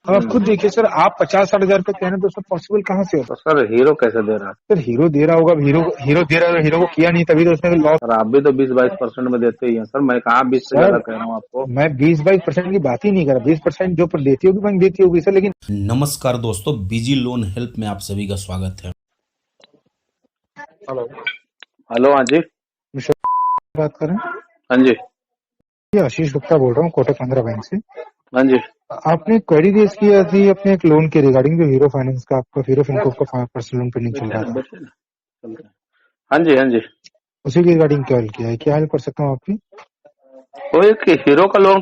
अब आप खुद देखिए सर, आप 50-60 हजार रुपए कह रहे हैं तो सर पॉसिबल कहाँ से तो होगा? सर हीरो कैसे दे रहा है? सर हीरो दे रहा होगा, हीरो हीरो दे रहा है, हीरो को किया नहीं तभी तो उसने लॉस। सर आप भी तो 20-22% में देते ही हैं सर, मैं कहाँ 20 से ज्यादा सर कह रहा हूँ आपको। मैं 20-22% की बात ही नहीं कर रहा, 20% जो पर देती होगी बैंक देती होगी सर, लेकिन नमस्कार दोस्तों, बीजी लोन हेल्प में आप सभी का स्वागत है। हेलो, हेलो, हाँ जी। बात कर रहे हैं? हाँ जी। ये आशीष गुप्ता बोल रहा हूँ कोटक महिंद्रा बैंक से। हाँ जी। आपने क्वेरी रेज किया थी अपने एक लोन के रिगार्डिंग, जो हीरो फाइनेंस का आपका हीरो फिनकोप का पर्सनल लोन पेंडिंग चल रहा था, बैठे ना, चल रहे हैं। हाँ जी, हाँ जी। उसी के रिगार्डिंग कॉल किया है। क्या हेल्प कर सकता हूँ आपकी? वो एक हीरो का लोन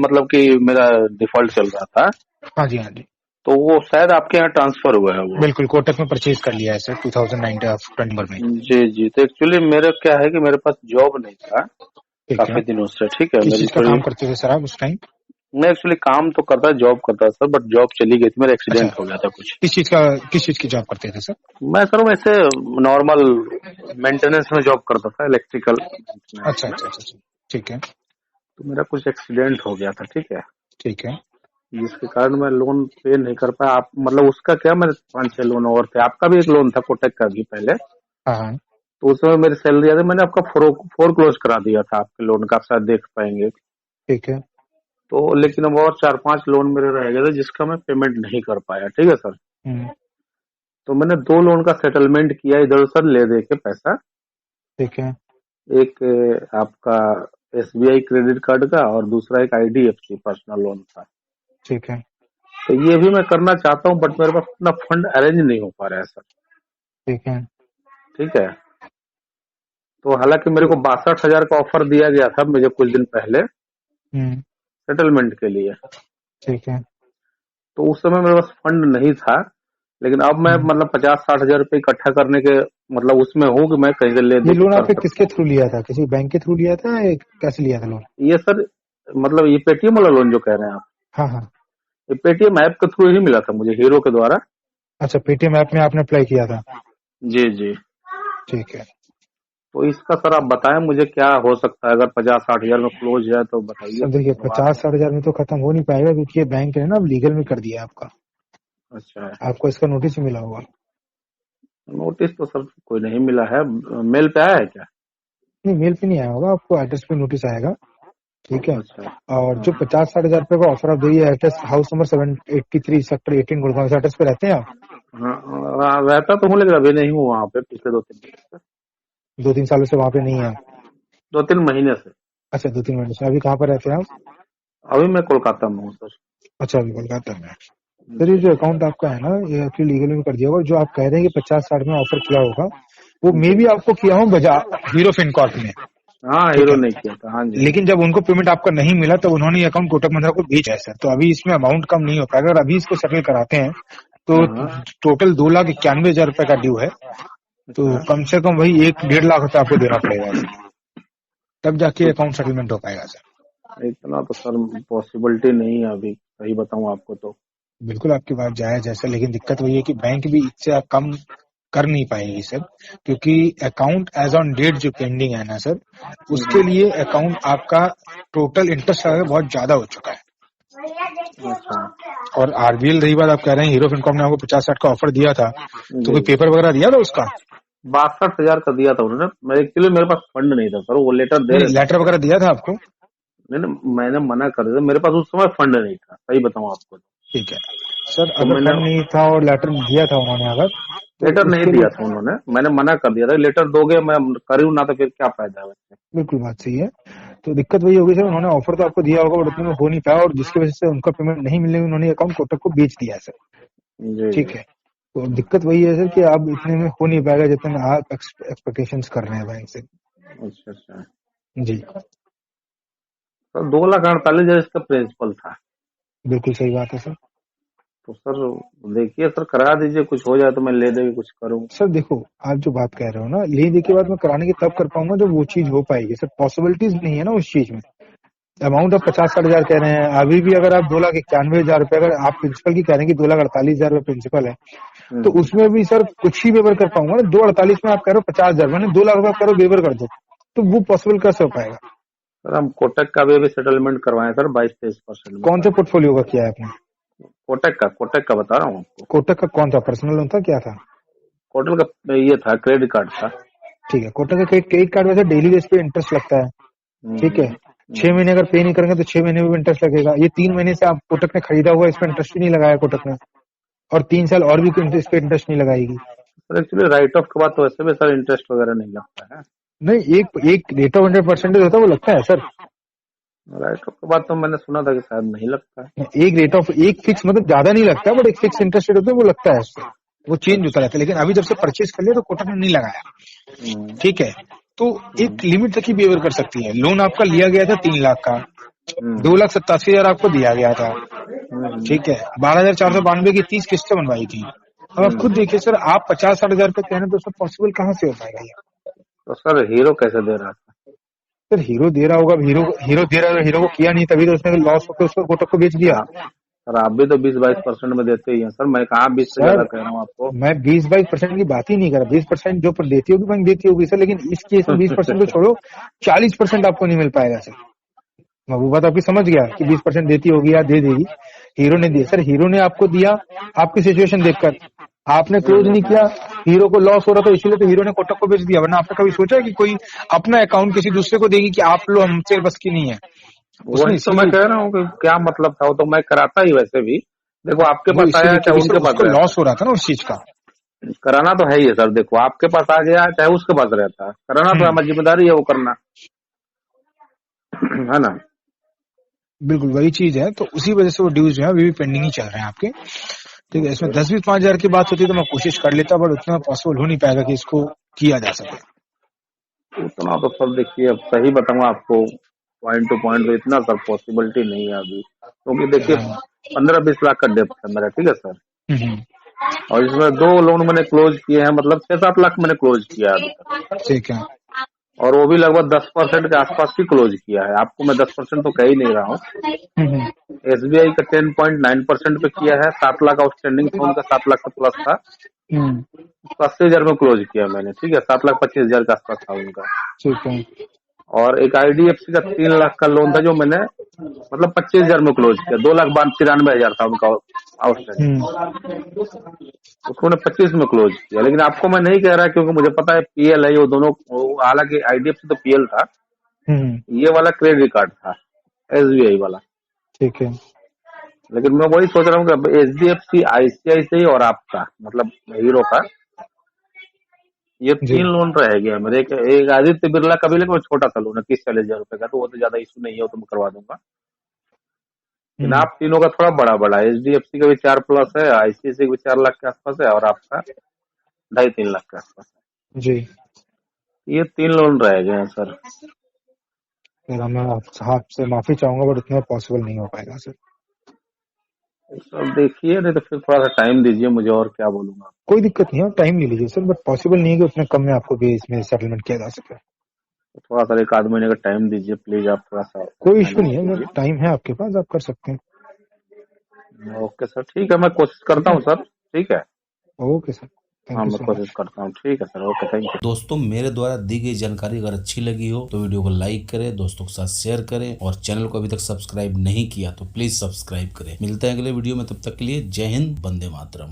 मतलब कि मेरा डिफॉल्ट चल रहा था, हाँ जी, हाँ जी, तो वो शायद आपके यहाँ ट्रांसफर हुआ है वो। बिल्कुल कोटक में परचेज कर लिया है सर 2019 में। जी जी। तो एक्चुअली मेरा क्या है कि मेरे पास जॉब नहीं था ठीक है। काफी दिनों से। ठीक है, किस मेरी चीज का थोड़ी, काम करते थे सर आप उस टाइम? मैं एक्चुअली काम तो करता, जॉब करता सर, बट जॉब चली गई थी, मेरा अच्छा, एक्सीडेंट हो गया था कुछ। किस चीज की जॉब करते थे सर? मैं सर वैसे नॉर्मल मेंटेनेंस में जॉब करता था, इलेक्ट्रिकल मेंटेनेंस अच्छा में। अच्छा अच्छा अच्छा, ठीक है तो मेरा कुछ एक्सीडेंट हो गया था, ठीक है, ठीक है। जिसके कारण मैं लोन पे नहीं कर पाया। आप मतलब उसका क्या, मेरे 5-6 लोन और थे, आपका भी एक लोन था कोटक का भी पहले, हाँ हाँ, तो उसमें मेरी सैलरी आती, मैंने आपका फोर क्लोज करा दिया था आपके लोन का, आप शायद देख पाएंगे। ठीक है। तो लेकिन अब और 4-5 लोन मेरे रह गए थे जिसका मैं पेमेंट नहीं कर पाया। ठीक है सर, हम्म, तो मैंने 2 लोन का सेटलमेंट किया इधर उधर ले दे के पैसा। ठीक है। एक आपका एसबीआई क्रेडिट कार्ड का, और दूसरा एक आईडीएफसी पर्सनल लोन था। ठीक है। तो ये भी मैं करना चाहता हूँ, बट मेरे पास इतना फंड अरेंज नहीं हो पा रहा है सर। ठीक है। ठीक है, तो हालांकि मेरे तो को 62,000 का ऑफर दिया गया था मुझे कुछ दिन पहले हम्म, सेटलमेंट के लिए, ठीक है। तो उस समय मेरे पास फंड नहीं था। लेकिन अब मैं हम्म, मतलब 50-60 हजार रुपये इकट्ठा करने के मतलब उसमें हूँ कि मैं कहीं से ले ये दे के लोन कर आपने सकता किसके हूँ। थ्रू लिया था? किसी बैंक के थ्रू लिया था या कैसे लिया था लोन? ये सर मतलब ये पेटीएम वाला लोन जो कह रहे हैं आप, हाँ हाँ। ये पेटीएम ऐप के थ्रू ही मिला था मुझे, हीरो के द्वारा। अच्छा, पेटीएम ऐप में आपने अप्लाई किया था? जी जी। ठीक है तो इसका सर आप बताएं मुझे क्या हो सकता है, अगर 50-60 हजार में क्लोज है तो बताइए, सर, फिर देखिए करवा दें। 50-60 हजार में तो खत्म हो नहीं पाएगा, क्योंकि ये बैंक है ना, अब लीगल में कर दिया है आपका। अच्छा है। आपको इसका नोटिस ही मिला होगा। नोटिस तो सर कोई नहीं मिला है, मेल पे आया है क्या? नहीं, मेल पे नहीं आया होगा, आपको एड्रेस पे नोटिस आएगा। ठीक है। अच्छा। और हाँ जो 50-60 हजार रुपए का ऑफर आप दे रही है, address house number 783 sector 18 Gurgaon, इस एड्रेस पे रहते हैं आप? हाँ, रहता तो हूँ लेकिन अभी नहीं हूँ वहाँ पे, पिछले 2-3 महीने से। 2-3 सालों से वहाँ पे नहीं है आप? 2-3 महीने से। अच्छा, 2-3 महीने से। अभी कहाँ पर रहते हैं आप? अभी मैं कोलकाता में हूँ सर। अच्छा, अभी कोलकाता में है। सर, ये जी जो अकाउंट आपका है ना, ये एक्चुअली लीगल में कर दिया होगा। जो आप कह रहे हैं कि 50-60 में ऑफर किया होगा, वो मे जी। भी आपको किया हो बजाज हीरो फिनकॉर्प में। हाँ, ठीक हीरो है। नहीं किया था। हाँ जी, हाँ लेकिन जी। जब उनको पेमेंट आपका नहीं मिला, तब उन्होंने ये अकाउंट कोटक महिंद्रा को बेचा है सर। तो अभी इसमें अमाउंट कम नहीं हो पाएगा। अगर अभी इसको सेटल कराते हैं तो हाँ हाँ। टोटल 2,91,000 रुपए का ड्यू है। तो अच्छा, कम से कम वही 1-1.5 लाख रुपए आपको देना पड़ेगा सर, तब जाके तो अकाउंट सेटलमेंट हो पाएगा सर। इतना तो सर पॉसिबिलिटी नहीं है अभी, सही बताऊँ आपको तो। बिल्कुल आपकी बात जायज है सर, लेकिन दिक्कत वही है कि बैंक भी इससे कम कर नहीं पाएगी सर, क्योंकि अकाउंट एज ऑन डेट जो पेंडिंग है ना सर, उसके हम्म। लिए अकाउंट आपका टोटल इंटरेस्ट बहुत ज्यादा हो चुका है। अच्छा। और आरबीएल, रही बात, आप कह रहे हैं हीरो फिनकॉम ने आपको 50-60 का ऑफर दिया था, तो जी कोई जी। पेपर वगैरह दिया था उसका? 62,000 का दिया था उन्होंने, मैं एक्चुअली मेरे पास फंड नहीं था सर, वो लेटर दे नहीं, रहे थे लेटर मुझे। वगैरह दिया था आपको? नहीं नहीं, मैंने मना कर दिया, मेरे पास उस समय फंड नहीं था, सही बताऊँ आपको ठीक है सर, तो अगर मैंने फंड नहीं था और लेटर दिया था उन्होंने अगर, तो लेटर नहीं उसके दिया लिए था उन्होंने, मैंने मना कर दिया था, लेटर दोगे मैं करूँ ना तो फिर क्या फायदा है वैसे। बिल्कुल बात सही है। तो दिक्कत वही होगी सर, उन्होंने ऑफर तो आपको दिया होगा, बट उतने में हो नहीं पाया, और जिसकी वजह से उनका पेमेंट नहीं मिलने में उन्होंने अकाउंट कोटक को बेच दिया है सर। जी ठीक जी। है। तो दिक्कत वही है सर कि आप इतने में हो नहीं पाएगा जितने में आप एक्सपेक्टेशंस कर रहे हैं बैंक से। अच्छा अच्छा। जी, सर 2,48,000 इसका प्रिंसिपल था। बिल्कुल सही बात है सर। तो सर देखिए सर, करा दीजिए, कुछ हो जाए तो मैं ले दे के कुछ करूँ। सर देखो, आप जो बात कह रहे हो ना, ले दे के बाद मैं कराने की तब कर पाऊंगा जब वो चीज हो पाएगी सर। पॉसिबिलिटीज नहीं है ना उस चीज में। अमाउंट आप 50-60 हजार कह रहे हैं, अभी भी अगर आप 2,91,000 रुपए, अगर आप प्रिंसिपल की कह रहे हैं कि 2,48,000 रुपए प्रिंसिपल है, तो हम्म। उसमें भी सर कुछ ही वेवर कर पाऊंगा ना। 2,48 में आप कह रहे हो 50,000, मैंने 2 लाख रुपए आप कह रहे हो वेवर कर दो, तो वो पॉसिबल कैसे हो पाएगा? सर हम कोटक का भी अभी सेटलमेंट करवाए सर, 22-23% में कौन से काफी। पोर्टफोलियो का किया है आपने? कोटक का बता रहा हूँ आपको। कोटक का कौन था, पर्सनल लोन था, क्या था? कोटक का ये था, क्रेडिट कार्ड था। ठीक है, कोटक का क्रेडिट कार्ड वैसे डेली बेस पे इंटरेस्ट लगता है, ठीक है। 6 महीने अगर पे नहीं करेंगे तो 6 महीने में भी इंटरेस्ट लगेगा। ये 3 महीने से आप कोटक ने खरीदा हुआ, इस पर इंटरेस्ट भी नहीं लगाया कोटक ने, और 3 साल और भी इस पे इंटरेस्ट नहीं लगाएगी। सर एक्चुअली राइट ऑफ के बाद तो वैसे भी सर इंटरेस्ट वगैरह नहीं लगता है। नहीं, एक रेट ऑफ 100% होता है, वो लगता है सर। राइट ऑफ के बाद तो मैंने सुना था कि शायद नहीं लगता है। एक रेट ऑफ, एक फिक्स, मतलब ज्यादा नहीं लगता है, बट एक फिक्स इंटरेस्ट रेट होता है, वो लगता है उससे, वो चेंज होता रहता है। लेकिन अभी जब से परचेज कर लिया तो कोटक ने नहीं लगाया, ठीक है। तो एक लिमिट तक ही बिहेवियर कर सकती है। लोन आपका लिया गया था 3 लाख का, 2,87,000 आपको दिया गया था, ठीक है। 12,492 की 30 किस्तें बनवाई थी। अब आप खुद देखिए सर, आप 50-60 हजार रुपए कह रहे हैं, तो सब पॉसिबल कहाँ से हो पाएगा ये? तो सर हीरो कैसे दे रहा था? सर हीरो दे रहा होगा, हीरो दे रहा है, हीरो को किया नहीं, तभी तो उसने लॉस होकर उसको कोटक को बेच दिया। सर आप भी तो 20-22% में देते ही हैं सर, मैं कहाँ 20 से ज्यादा कह रहा हूँ आपको। मैं 20-22% की बात ही नहीं कर रहा। 20% जो देती होगी बैंक देती होगी सर, लेकिन इस केस में 20% तो छोड़ो, 40% आपको नहीं मिल पाएगा सर। मैं वो बात आपकी समझ गया कि 20% देती होगी या दे देगी। हीरो ने दिया सर, हीरो ने आपको दिया आपकी सिचुएशन देखकर, आपने क्लोज नहीं किया, हीरो को लॉस हो रहा था, इसलिए तो हीरो ने कोटक को बेच दिया। वरना आपने कभी सोचा है कि कोई अपना अकाउंट किसी दूसरे को देगी कि आप लो, हमसे बस की नहीं है? वही तो मैं कह रहा हूँ कि क्या मतलब था, वो तो मैं कराता ही वैसे भी। देखो आपके पास आया चाहे उनके पास लॉस हो रहा था ना उस चीज का। कराना तो है ही है सर। देखो आपके पास आ गया चाहे उसके पास रहता है, कराना तो हमारी जिम्मेदारी है वो करना, है ना। बिल्कुल वही चीज है। तो उसी वजह से वो ड्यूज जो है अभी भी पेंडिंग ही चल रहे हैं आपके, ठीक है। इसमें 10-5 हजार की बात होती तो मैं कोशिश कर लेता, बट उतना पॉसिबल हो नहीं पाएगा कि इसको किया जा सके। उतना तो सर देखिए, अब सही बताऊँ आपको, पॉइंट टू पॉइंट तो इतना सर पॉसिबिलिटी नहीं है अभी, क्योंकि देखिए 15-20 लाख का डेप्थ है मेरा, ठीक है सर। और इसमें 2 लोन मैंने क्लोज किए हैं, मतलब 6-7 लाख मैंने क्लोज किया अभी तक, ठीक है। और वो भी लगभग 10% के आसपास ही क्लोज किया है। आपको मैं 10% तो कह ही नहीं रहा हूँ। SBI का 10.9% पे किया है। 7 लाख आउटस्टैंडिंग था उनका, 7 लाख का प्लस था, 80,000 में क्लोज किया मैंने, ठीक है। 7,25,000 के आसपास था उनका, ठीक है। और एक IDFC का 3 लाख का लोन था जो मैंने मतलब 25,000 में क्लोज किया। 2,93,000 था उनका आउटस्टैंडिंग, उसको मैंने 25 में क्लोज किया। लेकिन आपको मैं नहीं कह रहा क्योंकि मुझे पता है PL है वो दोनों, हालांकि IDFC तो PL था, ये वाला क्रेडिट कार्ड था SBI वाला, ठीक है। लेकिन मैं वही सोच रहा हूँ कि HDFC, ICICI और आपका मतलब हीरो का, ये 3 लोन रह गया मेरे। एक आदित्य बिरला का भी, लेकिन वो छोटा सा लोन है 30-40 हजार रुपए का, तो वो तो ज्यादा इशू नहीं है, वो तो मैं करवा दूंगा। लेकिन आप तीनों का थोड़ा बड़ा बड़ा है। HDFC का भी 4+ है, ICICI का भी 4 लाख के आसपास है, और आपका 2.5-3 लाख के आसपास है जी। ये 3 लोन रह गए हैं सर। मैं आपसे माफी चाहूंगा, बट उतना पॉसिबल नहीं हो पाएगा सर। सर देखिए, नहीं तो फिर थोड़ा सा टाइम दीजिए मुझे, और क्या बोलूंगा। कोई दिक्कत नहीं है, टाइम ले लीजिए सर, बट पॉसिबल नहीं है कि उतने कम में आपको भी इसमें सेटलमेंट किया जा सके। थोड़ा सा 1-आध महीने का टाइम दीजिए प्लीज, आप थोड़ा सा। कोई इशू नहीं है, टाइम है आपके पास, आप कर सकते हैं। ओके सर, ठीक है, मैं कोशिश करता हूँ सर, ठीक है। ओके सर, हाँ मैं कोशिश करता हूँ, ठीक है सर, ओके, थैंक यू। दोस्तों मेरे द्वारा दी गई जानकारी अगर अच्छी लगी हो तो वीडियो को लाइक करें, दोस्तों के साथ शेयर करें, और चैनल को अभी तक सब्सक्राइब नहीं किया तो प्लीज सब्सक्राइब करें। मिलते हैं अगले वीडियो में, तब तक के लिए जय हिंद, वंदे मातरम।